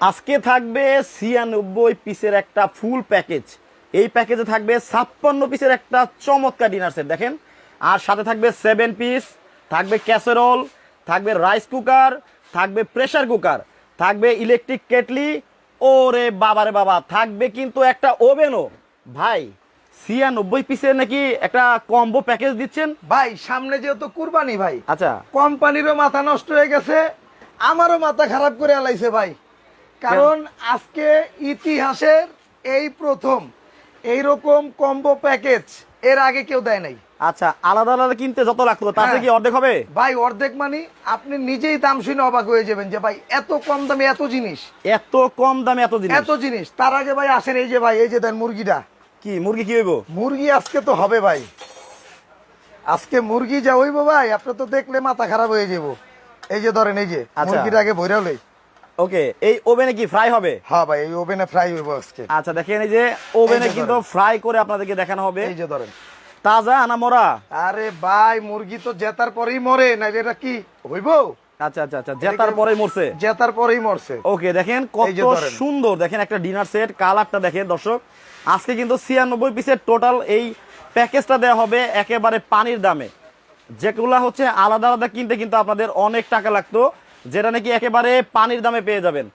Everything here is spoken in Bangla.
আজকে থাকবে 96 পিসের একটা ফুল প্যাকেজ। এই প্যাকেজে থাকবে 56 পিসের একটা চমৎকার ডিনার সেট দেখেন। আর সাথে থাকবে 7 পিস, থাকবে ক্যাসেরোল, থাকবে রাইস কুকার, থাকবে প্রেসার কুকার, থাকবে ইলেকট্রিক কেটলি, ওরে বাবারে বাবা, থাকবে কিন্তু একটা ওভেনও। ভাই 96 পিসের নাকি একটা কম্বো প্যাকেজ দিচ্ছেন? ভাই সামনে যেহেতু কুরবানি ভাই, আচ্ছা, কোম্পানিরও মাথা নষ্ট হয়ে গেছে, আমারও মাথা খারাপ করে আলাইছে ভাই। কারণ আজকে ইতিহাসের এই প্রথম এইরকম কম্বো প্যাকেজ এর আগে কেউ দেয় নাই আচ্ছা, আলাদা আলাদা কিনতে যত লাগতো তাতে কি অর্ধেক হবে? ভাই। অর্ধেক মানে আপনি নিজেই দাম শুনে অবাক হয়ে যাবেন যে ভাই এত কম দামে এত জিনিস, এত কম দামে এত জিনিস? এত জিনিস। তার আগে ভাই আসেন, এই যে ভাই, এই যে দেন মুরগিটা। কি মুরগি কি হইব? মুরগি আজকে তো হবে ভাই, আজকে মুরগি যা হইব ভাই, আপনার তো দেখলে মাথা খারাপ হয়ে যাব। এই যে ধরেন, এই যে আচ্ছা। মুরগিটা আগে ভৈরালে। ওকে, এই ওভেনে কি ফ্রাই হবে? হ্যাঁ ভাই, এই ওভেনে ফ্রাই হইব আজকে। আচ্ছা দেখেন, এই যে ওভেনে এই যে কিন্তু ধরেন। ফ্রাই করে আপনাদেরকে দেখানো হবে। এই যে ধরেন, তাজা না মরা? আরে ভাই মুরগি তো জেতার পরেই মরে না, এটা কি হইব? আচ্ছা আচ্ছা আচ্ছা, জেতার পরে মরছে। জেতার পরেই মরছে। ওকে, দেখেন এই কত যে ধরেন। সুন্দর, দেখেন একটা ডিনার সেট, কালারটা দেখেন দর্শক। আজকে কিন্তু 96 পিসের টোটাল এই প্যাকেজটা দেওয়া হবে একেবারে পানির দামে। যেগুলা হচ্ছে আলাদা আলাদা কিনতে কিন্তু আপনাদের অনেক টাকা লাগতো, যেটা নাকি একেবারে পানির দামে পেয়ে যাবেন।